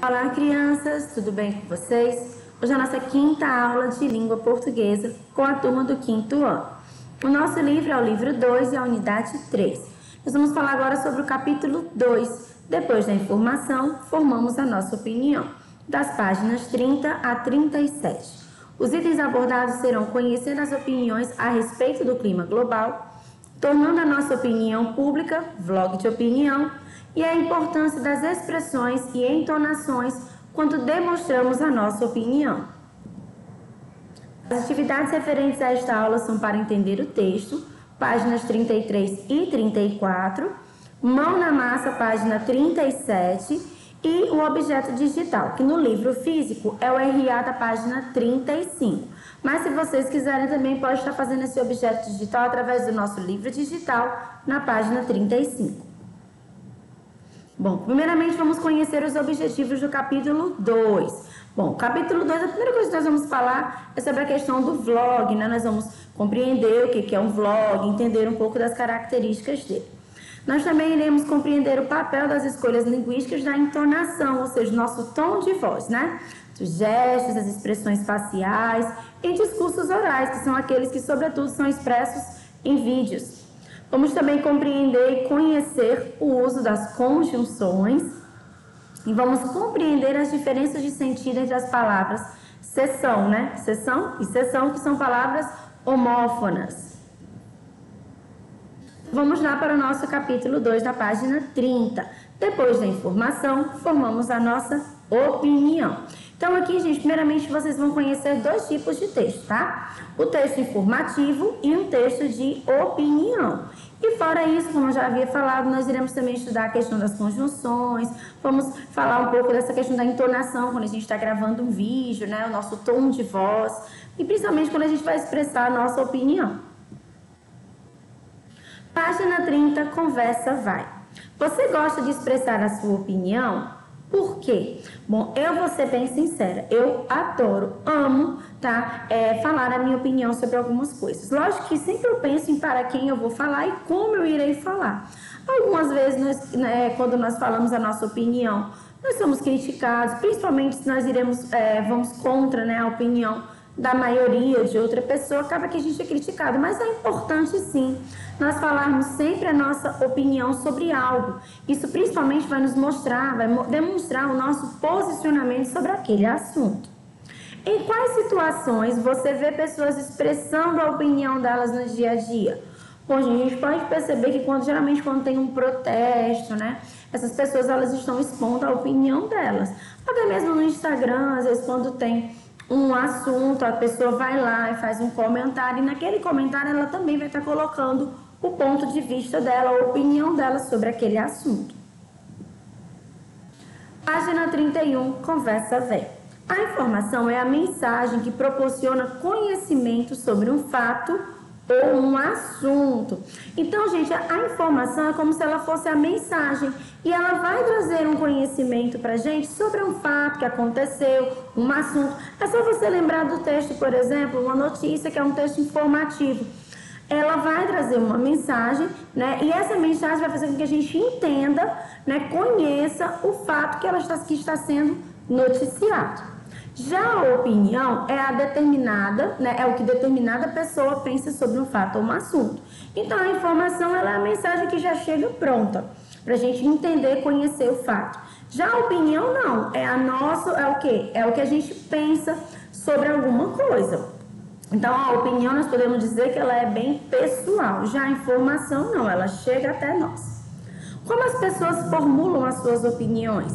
Olá, crianças, tudo bem com vocês? Hoje é a nossa quinta aula de língua portuguesa com a turma do quinto ano. O nosso livro é o livro 2 e a unidade 3. Nós vamos falar agora sobre o capítulo 2. Depois da informação, formamos a nossa opinião, das páginas 30 a 37. Os itens abordados serão conhecer as opiniões a respeito do clima global, tornando a nossa opinião pública, vlog de opinião, e a importância das expressões e entonações quando demonstramos a nossa opinião. As atividades referentes a esta aula são para entender o texto, páginas 33 e 34, mão na massa, página 37, e o objeto digital, que no livro físico é o RA da página 35. Mas se vocês quiserem também pode estar fazendo esse objeto digital através do nosso livro digital na página 35. Bom, primeiramente vamos conhecer os objetivos do capítulo 2. Bom, capítulo 2, a primeira coisa que nós vamos falar é sobre a questão do vlog, né? Nós vamos compreender o que é um vlog, entender um pouco das características dele. Nós também iremos compreender o papel das escolhas linguísticas da entonação, ou seja, nosso tom de voz, né? Os gestos, as expressões faciais e discursos orais, que são aqueles que, sobretudo, são expressos em vídeos. Vamos também compreender e conhecer o uso das conjunções e vamos compreender as diferenças de sentido entre as palavras seção, né? Seção e sessão, que são palavras homófonas. Vamos lá para o nosso capítulo 2, da página 30. Depois da informação, formamos a nossa opinião. Então, aqui, gente, primeiramente vocês vão conhecer dois tipos de texto, tá? O texto informativo e um texto de opinião. E fora isso, como eu já havia falado, nós iremos também estudar a questão das conjunções, vamos falar um pouco dessa questão da entonação, quando a gente está gravando um vídeo, né? O nosso tom de voz, e principalmente quando a gente vai expressar a nossa opinião. Página 30, conversa vai. Você gosta de expressar a sua opinião? Por quê? Bom, eu vou ser bem sincera, eu adoro, amo, tá? Falar a minha opinião sobre algumas coisas. Lógico que sempre eu penso em para quem eu vou falar e como eu irei falar. Algumas vezes, quando nós falamos a nossa opinião, nós somos criticados, principalmente se nós vamos contra, né, a opinião da maioria de outra pessoa, acaba que a gente é criticado, mas é importante sim nós falarmos sempre a nossa opinião sobre algo. Isso principalmente vai nos mostrar, vai demonstrar o nosso posicionamento sobre aquele assunto. Em quais situações você vê pessoas expressando a opinião delas no dia a dia? Bom, gente, a gente pode perceber que geralmente quando tem um protesto, né, essas pessoas elas estão expondo a opinião delas. Até mesmo no Instagram, às vezes quando tem um assunto, a pessoa vai lá e faz um comentário, e naquele comentário ela também vai estar colocando o ponto de vista dela, a opinião dela sobre aquele assunto. Página 31, conversa vem. A informação é a mensagem que proporciona conhecimento sobre um fato ou um assunto. Então, gente, a informação é como se ela fosse a mensagem e ela vai trazer um conhecimento pra gente sobre um fato que aconteceu, um assunto. É só você lembrar do texto, por exemplo, uma notícia que é um texto informativo. Ela vai trazer uma mensagem, né? E essa mensagem vai fazer com que a gente entenda, né? Conheça o fato que está sendo noticiado. Já a opinião é a determinada, né? É o que determinada pessoa pensa sobre um fato ou um assunto. Então, a informação ela é a mensagem que já chega pronta, para a gente entender, conhecer o fato. Já a opinião não, é o quê? É o que a gente pensa sobre alguma coisa. Então, a opinião nós podemos dizer que ela é bem pessoal. Já a informação não, ela chega até nós. Como as pessoas formulam as suas opiniões?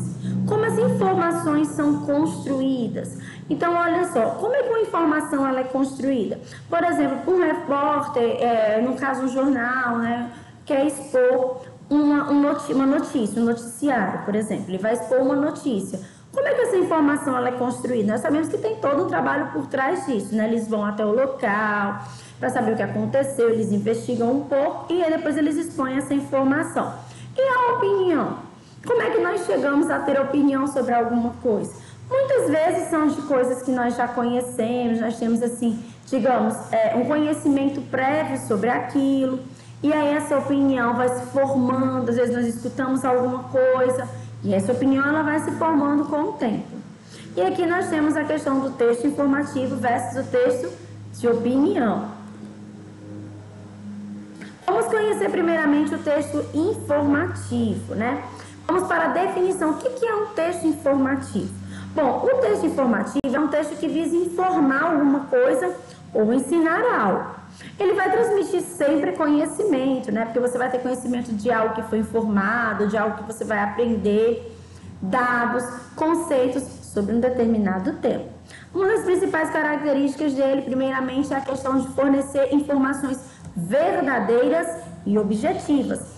Como as informações são construídas? Então, olha só, como é que uma informação ela é construída? Por exemplo, um repórter, no caso um jornal, né, quer expor uma notícia, um noticiário, por exemplo. Ele vai expor uma notícia. Como é que essa informação ela é construída? Nós sabemos que tem todo um trabalho por trás disso, né? Eles vão até o local para saber o que aconteceu, eles investigam um pouco e aí depois eles expõem essa informação. E a opinião? Como é que nós chegamos a ter opinião sobre alguma coisa? Muitas vezes são de coisas que nós já conhecemos, nós temos assim, digamos, um conhecimento prévio sobre aquilo, e aí essa opinião vai se formando, às vezes nós escutamos alguma coisa E essa opinião ela vai se formando com o tempo. E aqui nós temos a questão do texto informativo versus o texto de opinião. Vamos conhecer primeiramente o texto informativo, né? Vamos para a definição. O que é um texto informativo? Bom, o texto informativo é um texto que visa informar alguma coisa ou ensinar algo. Ele vai transmitir sempre conhecimento, né? Porque você vai ter conhecimento de algo que foi informado, de algo que você vai aprender, dados, conceitos sobre um determinado tema. Uma das principais características dele, primeiramente, é a questão de fornecer informações verdadeiras e objetivas.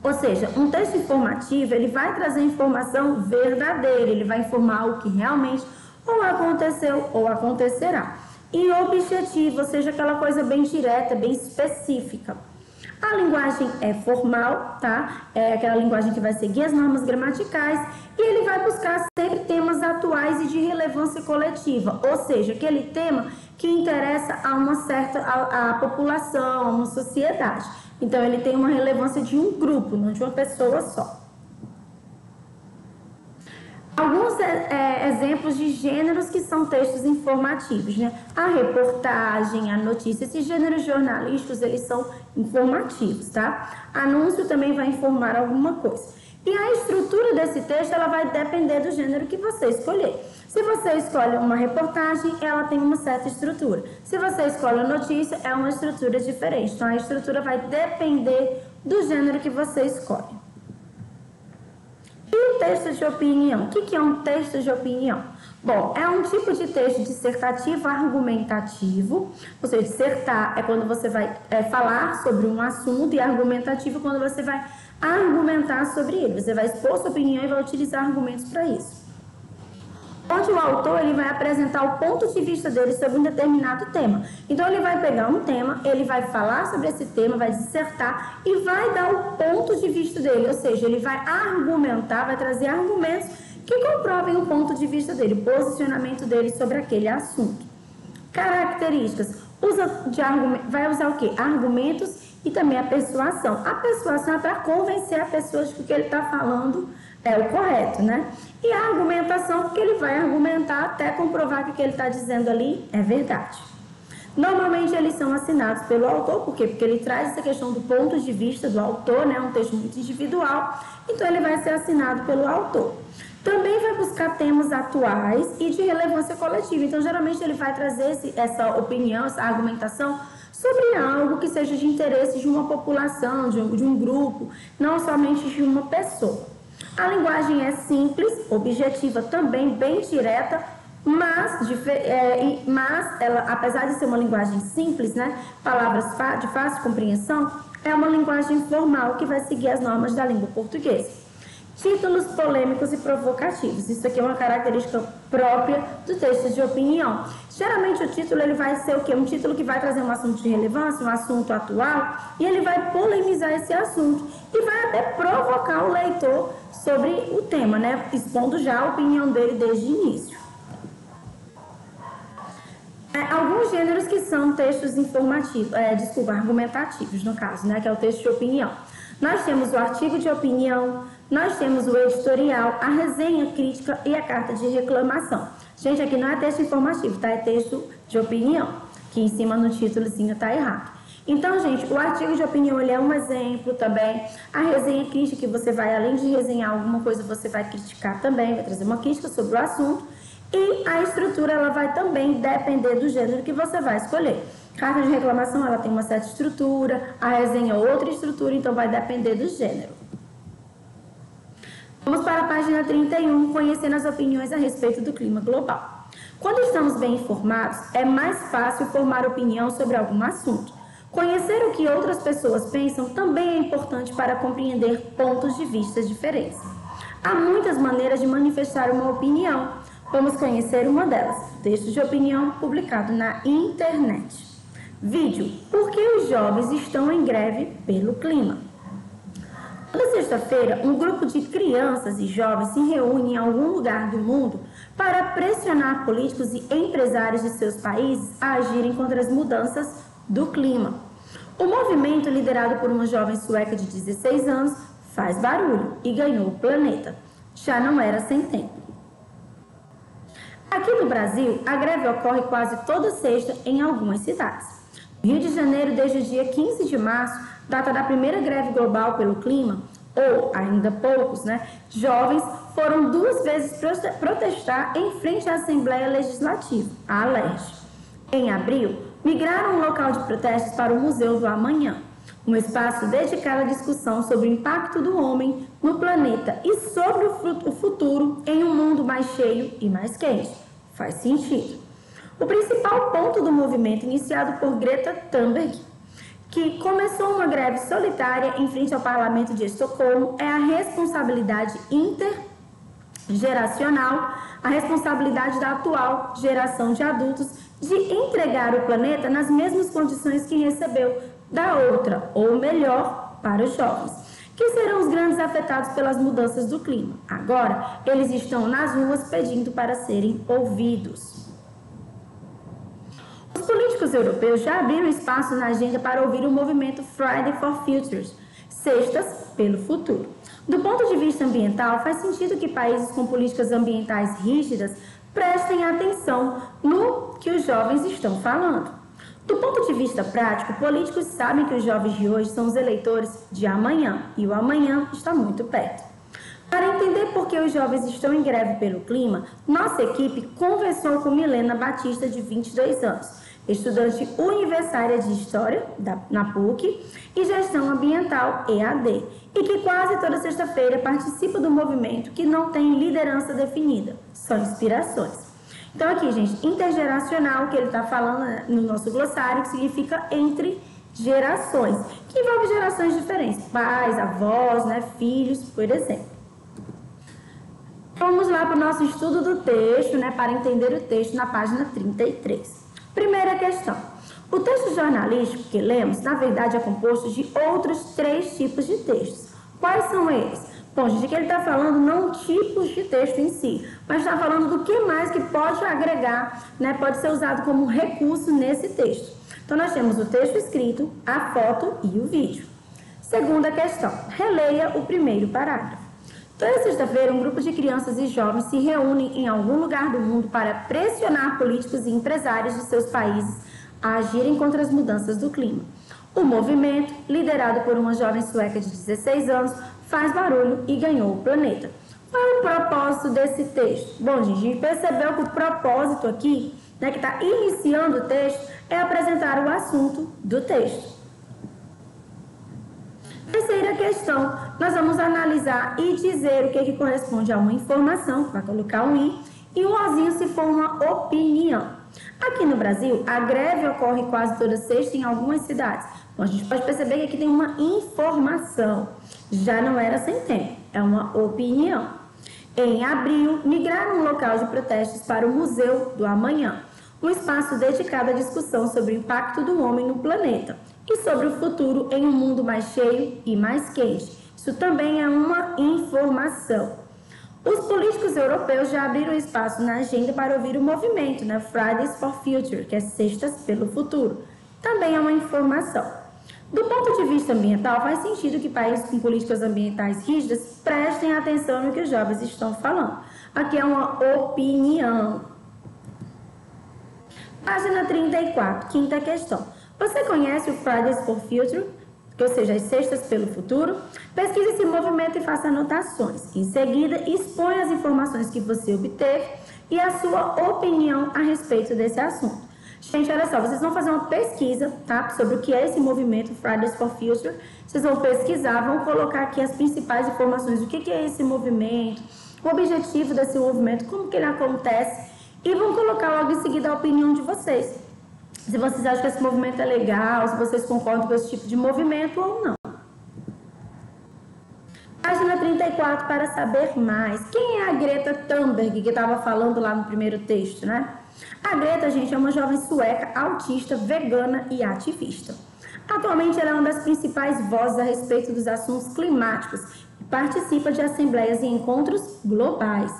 Ou seja, um texto informativo, ele vai trazer informação verdadeira, ele vai informar o que realmente ou aconteceu ou acontecerá. E objetivo, ou seja, aquela coisa bem direta, bem específica. A linguagem é formal, tá? É aquela linguagem que vai seguir as normas gramaticais e ele vai buscar sempre temas atuais e de relevância coletiva, ou seja, aquele tema que interessa a uma certa a população, a uma sociedade. Então, ele tem uma relevância de um grupo, não de uma pessoa só. Alguns exemplos de gêneros que são textos informativos, né? A reportagem, a notícia, esses gêneros jornalísticos, eles são informativos, tá? Anúncio também vai informar alguma coisa. E a estrutura desse texto, ela vai depender do gênero que você escolher. Se você escolhe uma reportagem, ela tem uma certa estrutura. Se você escolhe a notícia, é uma estrutura diferente. Então, a estrutura vai depender do gênero que você escolhe. E o texto de opinião? O que é um texto de opinião? Bom, é um tipo de texto dissertativo argumentativo. Ou seja, dissertar é quando você vai falar sobre um assunto e argumentativo quando você vai argumentar sobre ele. Você vai expor sua opinião e vai utilizar argumentos para isso. Onde o autor ele vai apresentar o ponto de vista dele sobre um determinado tema. Então, ele vai pegar um tema, ele vai falar sobre esse tema, vai dissertar e vai dar o ponto de vista dele. Ou seja, ele vai argumentar, vai trazer argumentos que comprovem o ponto de vista dele, o posicionamento dele sobre aquele assunto. Características. Vai usar o quê? Argumentos e também a persuasão. A persuasão é para convencer a pessoa de que o que ele está falando é o correto, né? E a argumentação, porque ele vai argumentar até comprovar que o que ele está dizendo ali é verdade. Normalmente eles são assinados pelo autor, por quê? Porque ele traz essa questão do ponto de vista do autor, né? Um texto muito individual, então ele vai ser assinado pelo autor. Também vai buscar temas atuais e de relevância coletiva, então geralmente ele vai trazer essa opinião, essa argumentação sobre algo que seja de interesse de uma população, de um grupo, não somente de uma pessoa. A linguagem é simples, objetiva também, bem direta, mas ela, apesar de ser uma linguagem simples, né, palavras de fácil compreensão, é uma linguagem formal que vai seguir as normas da língua portuguesa. Títulos polêmicos e provocativos. Isso aqui é uma característica própria do texto de opinião. Geralmente o título ele vai ser o quê? Um título que vai trazer um assunto de relevância, um assunto atual, e ele vai polemizar esse assunto e vai até provocar o leitor sobre o tema, né? Expondo já a opinião dele desde o início. Alguns gêneros que são textos informativos, argumentativos, no caso, né? Que é o texto de opinião. Nós temos o artigo de opinião, nós temos o editorial, a resenha crítica e a carta de reclamação. Gente, aqui não é texto informativo, tá? É texto de opinião, que em cima no títulozinho tá errado. Então, gente, o artigo de opinião ele é um exemplo também. A resenha crítica, que você vai, além de resenhar alguma coisa, você vai criticar também, vai trazer uma crítica sobre o assunto. E a estrutura, ela vai também depender do gênero que você vai escolher. Carta de reclamação, ela tem uma certa estrutura, a resenha outra estrutura, então vai depender do gênero. Vamos para a página 31, conhecendo as opiniões a respeito do clima global. Quando estamos bem informados, é mais fácil formar opinião sobre algum assunto. Conhecer o que outras pessoas pensam também é importante para compreender pontos de vista diferentes. Há muitas maneiras de manifestar uma opinião. Vamos conhecer uma delas, texto de opinião publicado na internet. Vídeo, por que os jovens estão em greve pelo clima? Toda sexta-feira, um grupo de crianças e jovens se reúne em algum lugar do mundo para pressionar políticos e empresários de seus países a agirem contra as mudanças do clima. O movimento, liderado por uma jovem sueca de 16 anos, faz barulho e ganhou o planeta. já não era sem tempo. Aqui no Brasil, a greve ocorre quase toda sexta em algumas cidades. No Rio de Janeiro, desde o dia 15 de março, data da primeira greve global pelo clima, ou ainda poucos, jovens foram 2 vezes protestar em frente à Assembleia Legislativa, a ALERJ. Em abril, migraram o local de protestos para o Museu do Amanhã, um espaço dedicado à discussão sobre o impacto do homem no planeta e sobre o futuro em um mundo mais cheio e mais quente. Faz sentido. O principal ponto do movimento, iniciado por Greta Thunberg, que começou uma greve solitária em frente ao Parlamento de Estocolmo, é a responsabilidade intergeracional, a responsabilidade da atual geração de adultos de entregar o planeta nas mesmas condições que recebeu da outra, ou melhor, para os jovens, que serão os grandes afetados pelas mudanças do clima. Agora, eles estão nas ruas pedindo para serem ouvidos. Os políticos europeus já abriram espaço na agenda para ouvir o movimento Friday for Futures, Sextas pelo Futuro. Do ponto de vista ambiental, faz sentido que países com políticas ambientais rígidas prestem atenção no que os jovens estão falando. Do ponto de vista prático, políticos sabem que os jovens de hoje são os eleitores de amanhã, e o amanhã está muito perto. Para entender por que os jovens estão em greve pelo clima, nossa equipe conversou com Milena Batista, de 22 anos, estudante universitária de História na PUC e Gestão Ambiental EAD, e que quase toda sexta-feira participa do movimento que não tem liderança definida, só inspirações. Então aqui, gente, intergeracional, que ele está falando no nosso glossário, que significa entre gerações, que envolve gerações diferentes, pais, avós, filhos, por exemplo. Vamos lá para o nosso estudo do texto, para entender o texto na página 33. Primeira questão. O texto jornalístico que lemos, na verdade, é composto de outros 3 tipos de textos. Quais são eles? Bom, gente, aqui ele está falando não tipos de texto em si, mas está falando do que mais que pode agregar, pode ser usado como recurso nesse texto. Então, nós temos o texto escrito, a foto e o vídeo. Segunda questão, releia o primeiro parágrafo. Toda sexta-feira, um grupo de crianças e jovens se reúnem em algum lugar do mundo para pressionar políticos e empresários de seus países a agirem contra as mudanças do clima. O movimento, liderado por uma jovem sueca de 16 anos, faz barulho e ganhou o planeta. Qual é o propósito desse texto? Bom, gente, a gente percebeu que o propósito aqui, que está iniciando o texto, é apresentar o assunto do texto. Terceira questão, nós vamos analisar e dizer o que corresponde a uma informação, vai colocar um i, e um ozinho se for uma opinião. Aqui no Brasil, a greve ocorre quase toda sexta em algumas cidades. Então, a gente pode perceber que aqui tem uma informação. Já não era sem tempo, é uma opinião. Em abril, migraram um local de protestos para o Museu do Amanhã, um espaço dedicado à discussão sobre o impacto do homem no planeta e sobre o futuro em um mundo mais cheio e mais quente. Isso também é uma informação. Os políticos europeus já abriram espaço na agenda para ouvir o movimento, Fridays for Future, que é Sextas pelo Futuro. Também é uma informação. Do ponto de vista ambiental, faz sentido que países com políticas ambientais rígidas prestem atenção no que os jovens estão falando. Aqui é uma opinião. Página 34, quinta questão. Você conhece o Fridays for Future, ou seja, as Sextas pelo Futuro? Pesquise esse movimento e faça anotações. Em seguida, expõe as informações que você obteve e a sua opinião a respeito desse assunto. Gente, olha só, vocês vão fazer uma pesquisa, sobre o que é esse movimento Fridays for Future. Vocês vão pesquisar, vão colocar aqui as principais informações, o que é esse movimento, o objetivo desse movimento, como que ele acontece, e vão colocar logo em seguida a opinião de vocês. Se vocês acham que esse movimento é legal, se vocês concordam com esse tipo de movimento ou não. Página 34, para saber mais. Quem é a Greta Thunberg, que estava falando lá no primeiro texto, A Greta, gente, é uma jovem sueca, autista, vegana e ativista. Atualmente, ela é uma das principais vozes a respeito dos assuntos climáticos e participa de assembleias e encontros globais.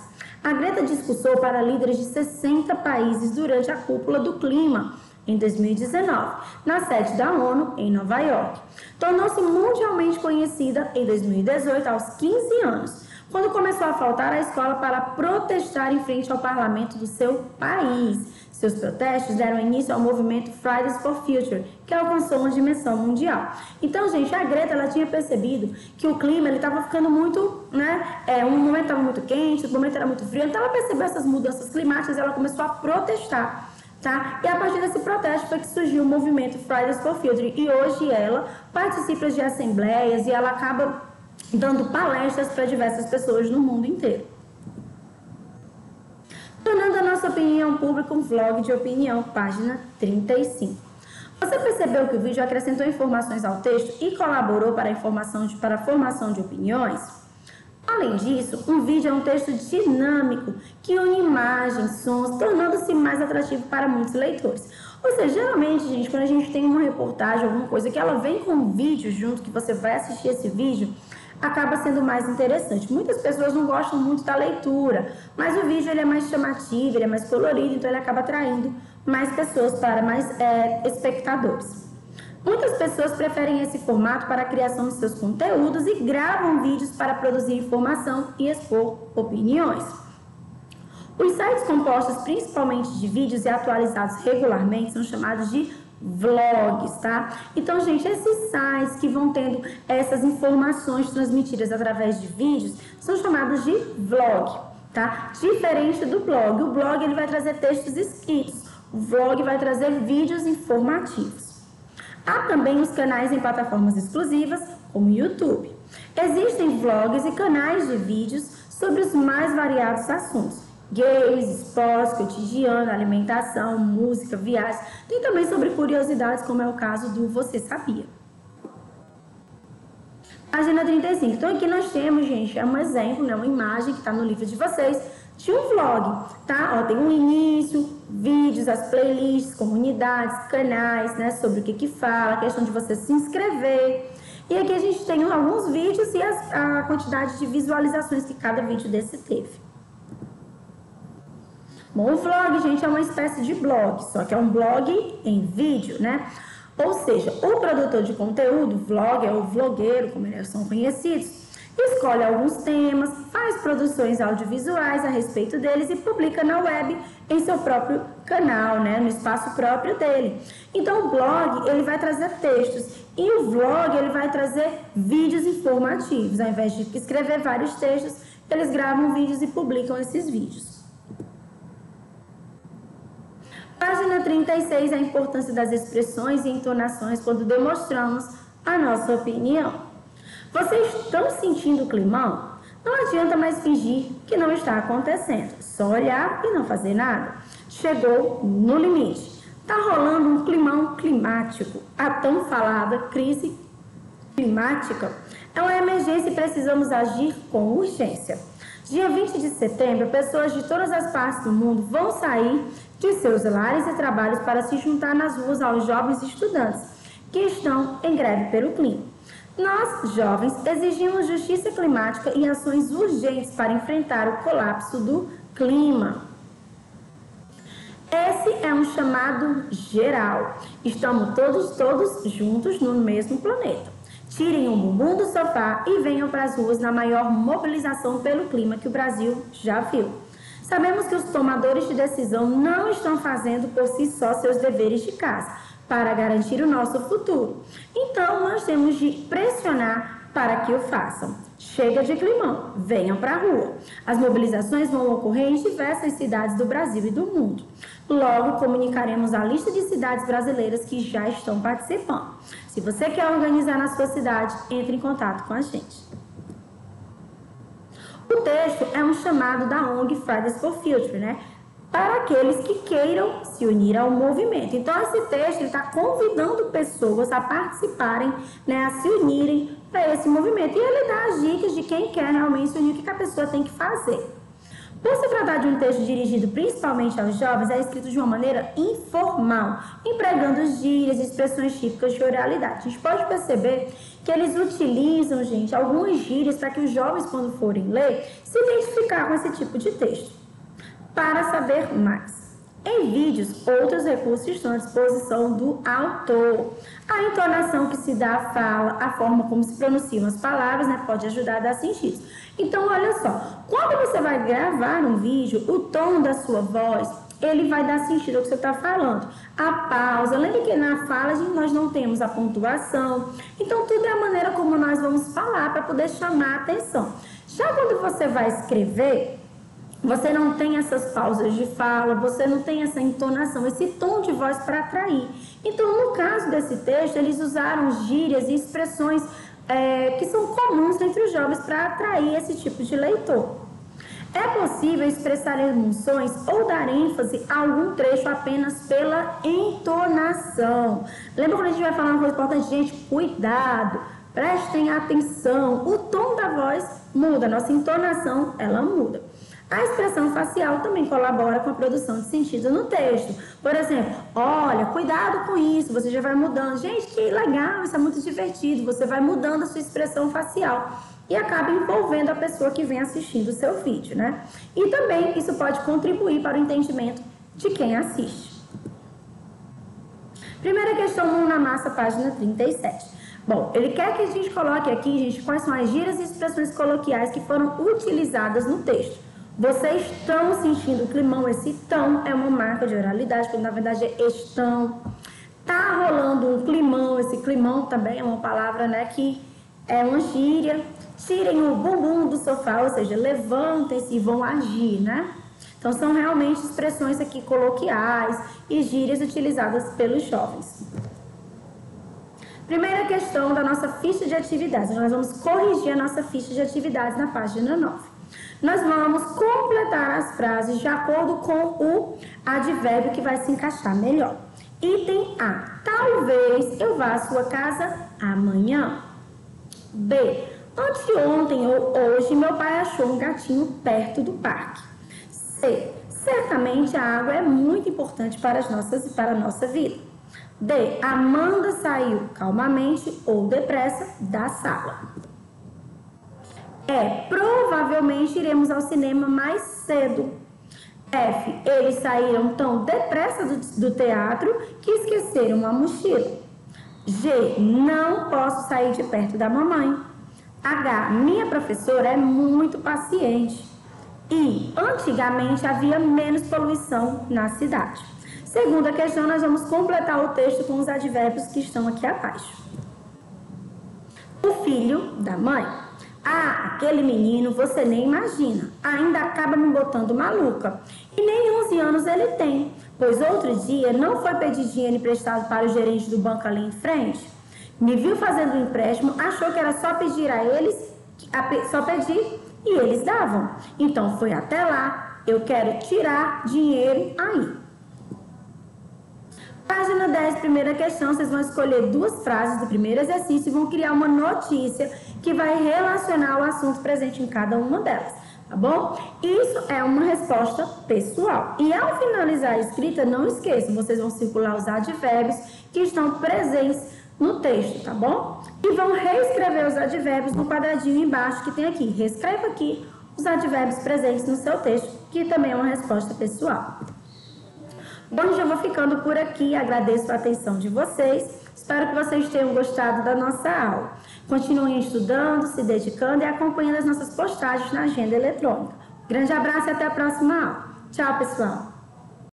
A Greta discursou para líderes de 60 países durante a Cúpula do Clima, em 2019, na sede da ONU, em Nova York. Tornou-se mundialmente conhecida em 2018, aos 15 anos, quando começou a faltar à escola para protestar em frente ao parlamento do seu país. Seus protestos deram início ao movimento Fridays for Future, que alcançou uma dimensão mundial. Então, gente, a Greta, ela tinha percebido que o clima, ele estava ficando muito, um momento estava muito quente, outro momento era muito frio. Então, ela percebeu essas mudanças climáticas e ela começou a protestar, tá? E a partir desse protesto foi que surgiu o movimento Fridays for Future. E hoje ela participa de assembleias e ela acaba dando palestras para diversas pessoas no mundo inteiro. Tornando a nossa opinião pública um vlog de opinião, página 35. Você percebeu que o vídeo acrescentou informações ao texto e colaborou para a formação de opiniões? Além disso, um vídeo é um texto dinâmico que une imagens, sons, tornando-se mais atrativo para muitos leitores. Ou seja, geralmente, gente, quando a gente tem uma reportagem, alguma coisa que ela vem com um vídeo junto, que você vai assistir esse vídeo, acaba sendo mais interessante. Muitas pessoas não gostam muito da leitura, mas o vídeo ele é mais chamativo, ele é mais colorido, então ele acaba atraindo mais pessoas, para mais espectadores. Muitas pessoas preferem esse formato para a criação de seus conteúdos e gravam vídeos para produzir informação e expor opiniões. Os sites compostos principalmente de vídeos e atualizados regularmente são chamados de vlogs, tá? Então, gente, esses sites que vão tendo essas informações transmitidas através de vídeos são chamados de vlog, tá? Diferente do blog. O blog, ele vai trazer textos escritos. O vlog vai trazer vídeos informativos. Há também os canais em plataformas exclusivas, como o YouTube. Existem vlogs e canais de vídeos sobre os mais variados assuntos. Games, esportes, cotidiano, alimentação, música, viagens. Tem também sobre curiosidades, como é o caso do Você Sabia? Página 35. Então, aqui nós temos, gente, um exemplo, uma imagem que está no livro de vocês, de um vlog, tá? Ó, tem um início, vídeos, as playlists, comunidades, canais, sobre o que fala, a questão de você se inscrever. E aqui a gente tem alguns vídeos e a quantidade de visualizações que cada vídeo desse teve. Bom, o vlog, gente, é uma espécie de blog, só que é um blog em vídeo, Ou seja, o produtor de conteúdo, vlogger ou vlogueiro, como eles são conhecidos, escolhe alguns temas, faz produções audiovisuais a respeito deles e publica na web em seu próprio canal, no espaço próprio dele. Então, o blog, ele vai trazer textos e o vlog, ele vai trazer vídeos informativos. Ao invés de escrever vários textos, eles gravam vídeos e publicam esses vídeos. Página 36, a importância das expressões e entonações quando demonstramos a nossa opinião. Vocês estão sentindo o climão? Não adianta mais fingir que não está acontecendo. Só olhar e não fazer nada. Chegou no limite. Está rolando um climão climático. A tão falada crise climática é uma emergência e precisamos agir com urgência. Dia 20 de setembro, pessoas de todas as partes do mundo vão sair de seus lares e trabalhos para se juntar nas ruas aos jovens estudantes que estão em greve pelo clima. Nós, jovens, exigimos justiça climática e ações urgentes para enfrentar o colapso do clima. Esse é um chamado geral. Estamos todos juntos no mesmo planeta. Tirem o bumbum do sofá e venham para as ruas na maior mobilização pelo clima que o Brasil já viu. Sabemos que os tomadores de decisão não estão fazendo por si só seus deveres de casa para garantir o nosso futuro. Então, nós temos de pressionar para que o façam. Chega de climão, venham para a rua. As mobilizações vão ocorrer em diversas cidades do Brasil e do mundo. Logo, comunicaremos a lista de cidades brasileiras que já estão participando. Se você quer organizar na sua cidade, entre em contato com a gente. O texto é um chamado da ONG Fridays for Future, para aqueles que queiram se unir ao movimento. Então, esse texto está convidando pessoas a participarem, a se unirem para esse movimento. E ele dá as dicas de quem quer realmente se unir, o que a pessoa tem que fazer. Por se tratar de um texto dirigido principalmente aos jovens, é escrito de uma maneira informal, empregando gírias e expressões típicas de oralidade. A gente pode perceber que eles utilizam, gente, algumas gírias para que os jovens, quando forem ler, se identificar com esse tipo de texto. Para saber mais, Em vídeos, outros recursos estão à disposição do autor. A entonação que se dá à fala, a forma como se pronunciam as palavras, né, pode ajudar a dar sentido. Então, olha só, quando você vai gravar um vídeo, o tom da sua voz, ele vai dar sentido ao que você está falando. A pausa, lembra que na fala nós não temos a pontuação. Então, tudo é a maneira como nós vamos falar para poder chamar a atenção. Já quando você vai escrever, você não tem essas pausas de fala, você não tem essa entonação, esse tom de voz para atrair. Então, no caso desse texto, eles usaram gírias e expressões que são comuns entre os jovens para atrair esse tipo de leitor. É possível expressar emoções ou dar ênfase a algum trecho apenas pela entonação. Lembra quando a gente vai falar uma coisa importante? Gente, cuidado, prestem atenção. O tom da voz muda, a nossa entonação, ela muda. A expressão facial também colabora com a produção de sentido no texto. Por exemplo, olha, cuidado com isso, você já vai mudando. Gente, que legal, isso é muito divertido. Você vai mudando a sua expressão facial e acaba envolvendo a pessoa que vem assistindo o seu vídeo, né? E também isso pode contribuir para o entendimento de quem assiste. Primeira questão, mão na massa, página 37. Bom, ele quer que a gente coloque aqui, gente, quais são as gírias e expressões coloquiais que foram utilizadas no texto. Vocês estão sentindo o climão? Esse tão é uma marca de oralidade, porque na verdade é estão. Tá rolando um climão, esse climão também é uma palavra, né, que é uma gíria. Tirem o bumbum do sofá, ou seja, levantem-se e vão agir, né? Então, são realmente expressões aqui coloquiais e gírias utilizadas pelos jovens. Primeira questão da nossa ficha de atividades. Nós vamos corrigir a nossa ficha de atividades na página 9. Nós vamos completar as frases de acordo com o advérbio que vai se encaixar melhor. Item A. Talvez eu vá à sua casa amanhã. B. Anteontem ou hoje, meu pai achou um gatinho perto do parque. C. Certamente a água é muito importante para a nossa vida. D. Amanda saiu calmamente ou depressa da sala. E. Provavelmente iremos ao cinema mais cedo. F. Eles saíram tão depressa do teatro que esqueceram a mochila. G. Não posso sair de perto da mamãe. H. Minha professora é muito paciente. I. Antigamente havia menos poluição na cidade. Segunda questão, nós vamos completar o texto com os advérbios que estão aqui abaixo. O filho da mãe. Ah, aquele menino, você nem imagina. Ainda acaba me botando maluca. E nem 11 anos ele tem, pois outro dia não foi pedir dinheiro emprestado para o gerente do banco ali em frente. Me viu fazendo um empréstimo, achou que era só pedir a eles, só pedir e eles davam. Então foi até lá, eu quero tirar dinheiro aí. Página 10, primeira questão, vocês vão escolher duas frases do primeiro exercício e vão criar uma notícia que vai relacionar o assunto presente em cada uma delas, tá bom? Isso é uma resposta pessoal. E ao finalizar a escrita, não esqueçam, vocês vão circular os advérbios que estão presentes no texto, tá bom? E vão reescrever os advérbios no quadradinho embaixo que tem aqui. Reescreva aqui os advérbios presentes no seu texto, que também é uma resposta pessoal. Bom, já vou ficando por aqui. Agradeço a atenção de vocês. Espero que vocês tenham gostado da nossa aula. Continuem estudando, se dedicando e acompanhando as nossas postagens na agenda eletrônica. Grande abraço e até a próxima aula. Tchau, pessoal!